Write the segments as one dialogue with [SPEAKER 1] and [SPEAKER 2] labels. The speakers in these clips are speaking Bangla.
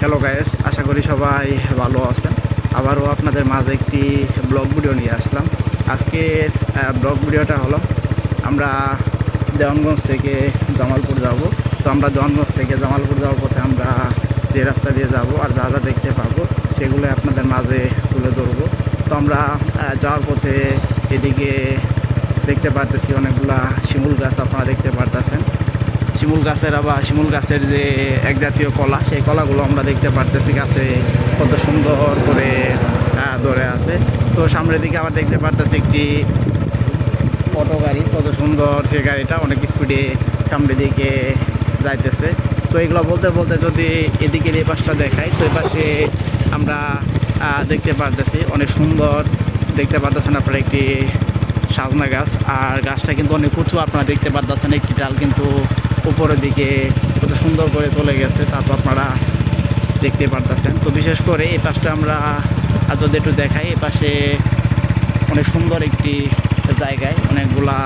[SPEAKER 1] হ্যালো গাইস, আশা করি সবাই ভালো আছেন। আবারও আপনাদের মাঝে একটি ব্লগ ভিডিও নিয়ে আসলাম। আজকের ব্লগ ভিডিওটা হলো আমরা দেওয়ানগঞ্জ থেকে জামালপুর যাব। তো আমরা দেওয়ানগঞ্জ থেকে জামালপুর যাওয়ার পথে আমরা যে রাস্তা দিয়ে যাব আর যা যা দেখতে পাবো সেগুলো আপনাদের মাঝে তুলে ধরবো। তো আমরা যাওয়ার পথে এদিকে দেখতে পারতেছি অনেকগুলা শিমুল গাছ, আপনারা দেখতে পারতেছেন। শিমুল গাছের যে এক জাতীয় কলা, সেই কলাগুলো আমরা দেখতে পারতেছি গাছে কত সুন্দর করে ধরে আছে। তো সামনের দিকে আবার দেখতে পারতেছি একটি অটো গাড়ি, কত সুন্দর সেই গাড়িটা অনেক স্পিডে সামনের দিকে যাইতেছে। তো এগুলো বলতে বলতে যদি এদিকের এই পাশটা দেখাই, তো এই পাশে আমরা দেখতে পারতেছি অনেক সুন্দর, দেখতে পারতেছেন আপনারা একটি সাজনা গাছ। আর গাছটা কিন্তু অনেক উঁচু, আপনারা দেখতে পারতেছেন একটি ডাল কিন্তু উপরের দিকে কত সুন্দর করে চলে গেছে, তা তো আপনারা দেখতে পারতেছেন। তো বিশেষ করে এই পাশটা আমরা যদি একটু দেখাই, এই পাশে অনেক সুন্দর একটি জায়গায় অনেকগুলা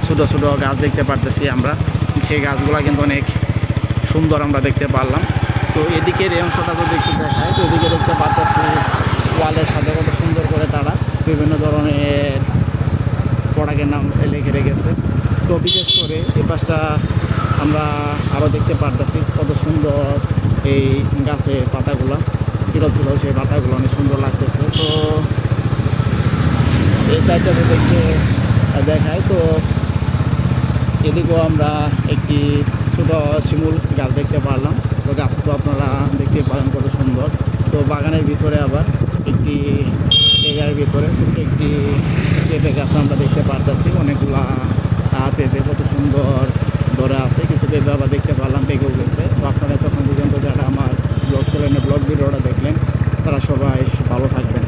[SPEAKER 1] ছোটো ছোটো গাছ দেখতে পারতেছি আমরা। সেই গাছগুলা কিন্তু অনেক সুন্দর আমরা দেখতে পারলাম। তো এদিকের এই অংশটা যদি একটু দেখায়, তো এদিকে দেখতে পারতেছি ওয়ালের সাথে কত সুন্দর করে তারা বিভিন্ন ধরনের প্রোডাক্টের নাম লিখে রেখেছে। তো বিশেষ করে এই পাশটা আমরা আরও দেখতে পারতেছি কত সুন্দর এই গাছের পাতাগুলো, ছিল সেই পাতাগুলো অনেক সুন্দর লাগতেছে। তো এই সাইডটাতে দেখতে দেখায়, তো এদিকেও আমরা একটি ছোটো শিমুল গাছ দেখতে পারলাম। তো গাছ তো আপনারা দেখতে পারেন কত সুন্দর। তো বাগানের ভিতরে আবার একটি এরিয়ার ভিতরে ছোট্ট একটি পেঁপে গাছ আমরা দেখতে পারতেছি। অনেকগুলা পেঁপে কত সুন্দর ধরে আছে, কিছু পেঁপে আবার দেখতে পারলাম পেকেও গেছে। তো আপনারা তখন পর্যন্ত যারা আমার ব্লগ চ্যানেলে ব্লগ ভিডিওটা দেখলেন, তারা সবাই ভালো থাকবেন।